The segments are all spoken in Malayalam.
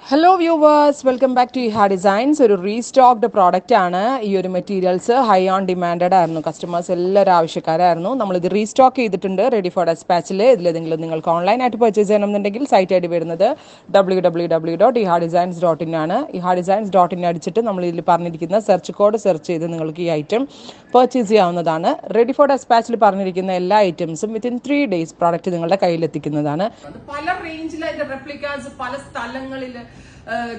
Hello viewers, welcome back to Iha Designs. ഒരു റീസ്റ്റോക്ഡ് പ്രോഡക്റ്റ് ആണ്. ഈ ഒരു മെറ്റീരിയൽസ് ഹൈ ഓൺ ഡിമാൻഡഡ് ആയിരുന്നു. കസ്റ്റമേഴ്സ് എല്ലാവരും ആവശ്യക്കാരായിരുന്നു. നമ്മളിത് റീസ്റ്റോക്ക് ചെയ്തിട്ടുണ്ട് റെഡി ഫോർ ഡെസ്പാച്ചിൽ. ഇതിലേതെങ്കിലും നിങ്ങൾക്ക് ഓൺലൈനായിട്ട് പർച്ചേസ് ചെയ്യണമെന്നുണ്ടെങ്കിൽ സൈറ്റ് ഐ ഡി വരുന്നത് www.ihadesigns.in ആണ്. ihadesigns.in അടിച്ചിട്ട് നമ്മൾ ഇതിൽ പറഞ്ഞിരിക്കുന്ന സെർച്ച് കോഡ് സെർച്ച് ചെയ്ത് നിങ്ങൾക്ക് ഈ ഐറ്റം പർച്ചേസ് ചെയ്യാവുന്നതാണ്. റെഡി ഫോർ ഡെസ്പാച്ചിൽ പറഞ്ഞിരിക്കുന്ന എല്ലാ ഐറ്റംസും വിത്തിൻ 3 days പ്രോഡക്റ്റ് നിങ്ങളുടെ കയ്യിലെത്തിക്കുന്നതാണ്. പല റേഞ്ചിൽ അതിന്റെ റെപ്ലിക്കാസ് പല സ്ഥലങ്ങളിൽ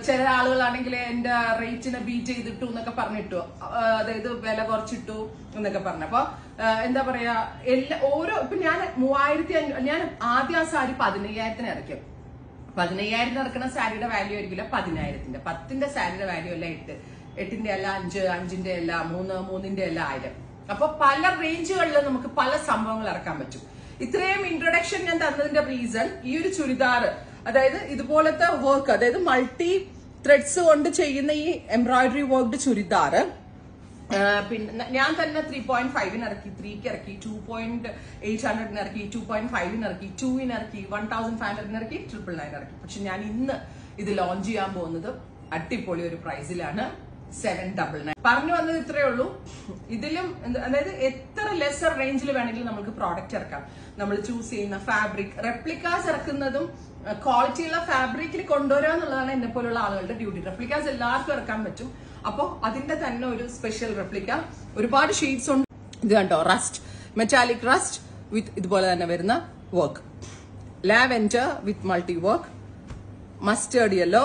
ചില ആളുകളാണെങ്കിൽ എന്റെ റേറ്റിനെ ബീറ്റ് ചെയ്തിട്ടു എന്നൊക്കെ പറഞ്ഞിട്ടു, അതായത് വില കുറച്ചിട്ടു എന്നൊക്കെ പറഞ്ഞു. അപ്പൊ എന്താ പറയാ, ഓരോ ഇപ്പൊ ഞാൻ 3500 ഞാൻ ആദ്യം ആ സാരി 15,000 ഇറക്കും. 15,000 ഇറക്കുന്ന സാരിയുടെ വാല്യൂ ആയിരിക്കില്ല 10,000. 10ന്റെ സാരിയുടെ വാല്യൂ അല്ല 8ന്റെ അല്ല 5ന്റെ അല്ല 3ന്റെ അല്ല 1000. അപ്പൊ പല റേഞ്ചുകളിൽ നമുക്ക് പല സംഭവങ്ങൾ ഇറക്കാൻ പറ്റും. ഇത്രയും ഇൻട്രൊഡക്ഷൻ ഞാൻ തന്നതിന്റെ റീസൺ, ഈ ഒരു ചുരിദാർ, അതായത് ഇതുപോലത്തെ വർക്ക്, അതായത് മൾട്ടി ത്രെഡ്സ് കൊണ്ട് ചെയ്യുന്ന ഈ എംബ്രോയിഡറി വർക്ക്ഡ് ചുരിദാർ പിന്നെ ഞാൻ തന്നെ 3.5 ഇറക്കി, 3 ഇറക്കി, 2.800 ഇറക്കി, 2.5 ഇറക്കി, 2 ഇറക്കി, 1,500 ഇറക്കി, 999 ഇറക്കി. പക്ഷെ ഞാൻ ഇന്ന് ഇത് ലോഞ്ച് ചെയ്യാൻ പോകുന്നത് അടിപൊളി ഒരു പ്രൈസിലാണ്, 799. പറഞ്ഞു വന്നത് ഇത്രയേ ഉള്ളൂ. ഇതിലും അതായത് എത്ര ലെസർ റേഞ്ചിൽ വേണമെങ്കിലും നമുക്ക് പ്രോഡക്റ്റ് ഇറക്കാം. നമ്മൾ ചൂസ് ചെയ്യുന്ന ഫാബ്രിക്, റെപ്ലിക്കാസ് ഇറക്കുന്നതും ക്വാളിറ്റിയുള്ള ഫാബ്രിക്കിൽ കൊണ്ടുവരിക എന്നുള്ളതാണ് എന്നെ പോലുള്ള ആളുകളുടെ ഡ്യൂട്ടി. റെപ്ലിക്കാസ് എല്ലാവർക്കും ഇറക്കാൻ പറ്റും. അപ്പോൾ അതിന്റെ തന്നെ ഒരു സ്പെഷ്യൽ റെപ്ലിക്ക, ഒരുപാട് ഷെയ്ഡ്സ് ഉണ്ട്. ഇത് കണ്ടോ, റസ്റ്റ്, മെറ്റാലിക് റസ്റ്റ് വിത്ത് ഇതുപോലെ തന്നെ വരുന്ന വർക്ക്, ലാവെൻഡർ വിത്ത് multi work, mustard yellow,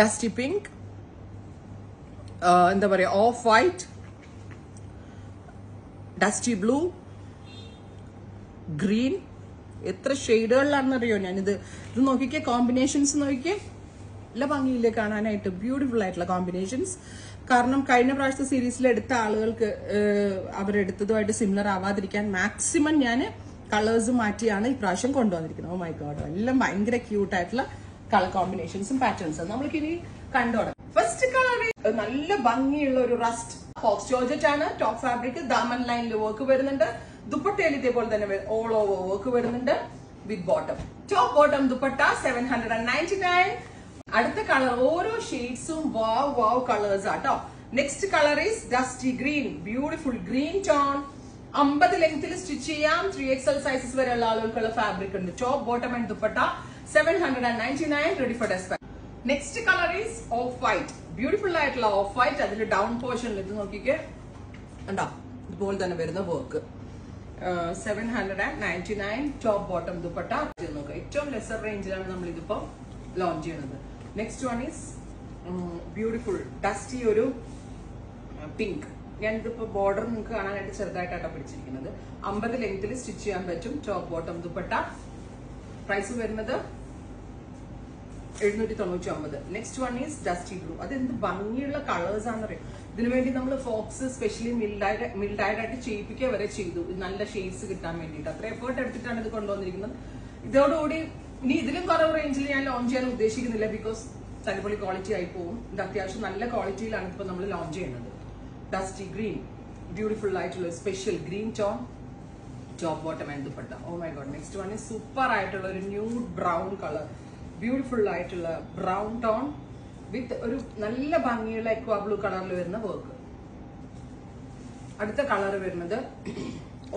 dusty pink, എന്താ പറയാ, of white, dusty blue, green. എത്ര ഷെയ്ഡുകളിലാണെന്നറിയോ ഞാനിത് നോക്കിക്കേ, കോമ്പിനേഷൻസ് നോക്കിക്കേ, നല്ല ഭംഗിയില്ലേ കാണാനായിട്ട്, ബ്യൂട്ടിഫുൾ ആയിട്ടുള്ള കോമ്പിനേഷൻസ്. കാരണം കഴിഞ്ഞ പ്രാവശ്യത്തെ സീരീസിൽ എടുത്ത ആളുകൾക്ക് അവരെടുത്തതുമായിട്ട് സിമിലർ ആവാതിരിക്കാൻ മാക്സിമം ഞാൻ കളേഴ്സ് മാറ്റിയാണ് ഈ പ്രാവശ്യം കൊണ്ടുവന്നിരിക്കുന്നത്. ഓ മൈ ഗോഡ്, എല്ലാം ഭയങ്കര ക്യൂട്ട് ആയിട്ടുള്ള കളർ കോമ്പിനേഷൻസും പാറ്റേൺസും നമ്മൾക്ക് ഇനി കണ്ടോടാം. ഫസ്റ്റ് കളർ നല്ല ഭംഗിയുള്ള ഒരു റസ്റ്റ് ഫോക്സ് ജോർജറ്റ് ആണ്. ടോപ്പ് ഫാബ്രിക്, ദാമൻ ലൈനിൽ വർക്ക് വരുന്നുണ്ട്. ദുപ്പട്ടയിൽ ഇതേപോലെ തന്നെ ഓൾ ഓവർ വർക്ക് വരുന്നുണ്ട് with bottom. Top bottom dupatta 799. അടുത്ത കളർ, ഓരോ ഷെയ്ഡ്സും വാവ് വാവ് കളേഴ്സ് ആട്ടോ. Next colour is dusty green, beautiful green tone. 50 ലെങ്ത്തിൽ സ്റ്റിച്ച് ചെയ്യാം. 3XL സൈസസ് വരെയുള്ള ആളുകൾക്കുള്ള ഫാബ്രിക് ഉണ്ട്. Top bottom and dupatta 799, ready for dispatch. Next colour is off white, beautiful ആയിട്ടുള്ള ഓഫ് വൈറ്റ്. അതിൽ ഡൗൺ പോർഷനിൽ ഇത് നോക്കിക്കേ, ഉണ്ടോ, ഇതുപോലെ തന്നെ വരുന്ന വർക്ക്. 799, top bottom dupatta. നോക്കുക, ഏറ്റവും ലെസർ റേഞ്ചിലാണ് നമ്മൾ ഇതിപ്പോ ലോഞ്ച് ചെയ്യുന്നത്. Next one is beautiful dusty ഒരു പിങ്ക്. ഞാനിതിപ്പോ ബോർഡർ നിങ്ങൾക്ക് കാണാനായിട്ട് ചെറുതായിട്ടാണ് പിടിച്ചിരിക്കുന്നത്. 50 ലെങ്ത്തിൽ സ്റ്റിച്ച് ചെയ്യാൻ പറ്റും. Top bottom dupatta. പ്രൈസ് വരുന്നത് 799. Next one is dusty blue. അത് എന്ത് ഭംഗിയുള്ള കളേഴ്സ് ആണെന്നറിയാം. ഇതിനുവേണ്ടി നമ്മൾ ഫോക്സ് സ്പെഷ്യലി മിൽഡായിട്ട് ചെയ്യിപ്പിക്കുക വരെ ചെയ്തു, നല്ല ഷെയ്ഡ്സ് കിട്ടാൻ വേണ്ടിയിട്ട്. അത്ര എഫേർട്ട് എടുത്തിട്ടാണ് ഇത് കൊണ്ടുവന്നിരിക്കുന്നത്. ഇതോടുകൂടി ഇനി ഇതിലും കുറവ് റേഞ്ചിൽ ഞാൻ ലോഞ്ച് ചെയ്യാൻ ഉദ്ദേശിക്കുന്നില്ല, ബിക്കോസ് തലപ്പൊളി ക്വാളിറ്റി ആയി പോകും. ഇത് അത്യാവശ്യം നല്ല ക്വാളിറ്റിയിലാണ് ഇപ്പൊ നമ്മൾ ലോഞ്ച് ചെയ്യുന്നത്. ഡസ്റ്റി ഗ്രീൻ, ബ്യൂട്ടിഫുൾ ആയിട്ടുള്ള special green tone, top bottom and dupatta. Oh my god. Next one is super ആയിട്ടുള്ള ഒരു ന്യൂഡ് ബ്രൗൺ കളർ, ബ്യൂട്ടിഫുൾ ആയിട്ടുള്ള ബ്രൗൺ ടോൺ വിത്ത് ഒരു നല്ല ഭംഗിയുള്ള എക്വാ ബ്ലൂ കളറിൽ വരുന്ന വർക്ക്. അടുത്ത കളർ വരുന്നത്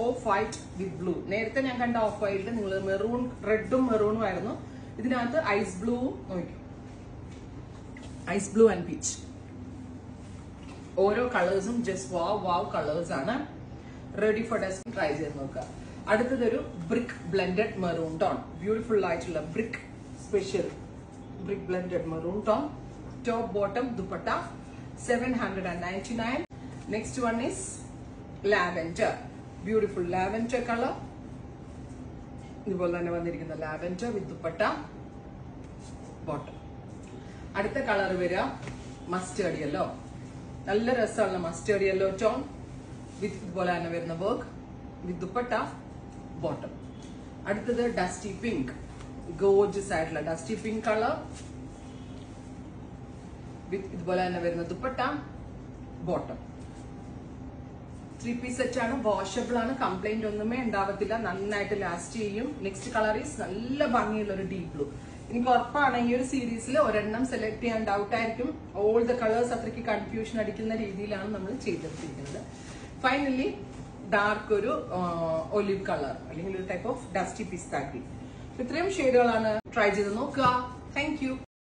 ഓഫ് വൈറ്റ് വിത്ത് ബ്ലൂ. നേരത്തെ ഞാൻ കണ്ട ഓഫ് വൈറ്റിൽ നിങ്ങൾ മെറൂൺ, റെഡും മെറൂണും ആയിരുന്നു. ഇതിനകത്ത് ഐസ് ബ്ലൂ നോക്കി, ഐസ് ബ്ലൂ ആൻഡ് പീച്ച്. ഓരോ കളേഴ്സും ജസ്റ്റ് വാവ് വാവ് കളേഴ്സ് ആണ്. റെഡി ഫോർ ഡെസ്ക്, ട്രൈ ചെയ്ത് നോക്കുക. അടുത്തതൊരു brick blended maroon tone, beautiful ആയിട്ടുള്ള brick special brick blended maroon tone. Top bottom dupatta 799. Next one is lavender, beautiful lavender colour. ഇതുപോലെ തന്നെ വന്നിരിക്കുന്ന ലാവെൻഡർ വിത്ത് ദുപ്പട്ട ബോട്ടം. അടുത്ത കളർ വരിക മസ്റ്റേർഡ് യെല്ലോ, നല്ല രസമുള്ള മസ്റ്റേർഡ് യെല്ലോ ടോൺ വിത്ത് ഇതുപോലെ തന്നെ വരുന്ന വർക്ക് വിത്ത് ദുപ്പട്ട ബോട്ടം. അടുത്തത് ഡസ്റ്റി പിങ്ക്, ഗോർജിയസ് ആയിട്ടുള്ള ഡസ്റ്റി പിങ്ക് കളർ വിത്ത് ഇതുപോലെ തന്നെ വരുന്ന ദുപ്പട്ട ബോട്ടം. 3 പീസ് സെറ്റ് ആണ്, വാഷബിൾ ആണ്, കംപ്ലൈന്റ് ഒന്നുമേ ഉണ്ടാവത്തില്ല, നന്നായിട്ട് ലാസ്റ്റ് ചെയ്യും. നെക്സ്റ്റ് കളർ ഈസ് നല്ല ഭംഗിയുള്ള ഒരു ഡീപ് ബ്ലൂ. എനിക്ക് ഉറപ്പാണ് ഈ ഒരു സീരീസിൽ ഒരെണ്ണം സെലക്ട് ചെയ്യാൻ ഡൗട്ട് ആയിരിക്കും. ഓൾ ദ കളേഴ്സ് അത്രയ്ക്ക് കൺഫ്യൂഷൻ അടിക്കുന്ന രീതിയിലാണ് നമ്മൾ ചെയ്തെടുത്തിരിക്കുന്നത്. ഫൈനലി ഡാർക്ക് ഒരു ഒലിവ് കളർ അല്ലെങ്കിൽ ഒരു type of dusty pista green. ഇത്രയും ഷെയ്ഡുകളാണ് ട്രൈ ചെയ്ത് നോക്കുക. Thank you.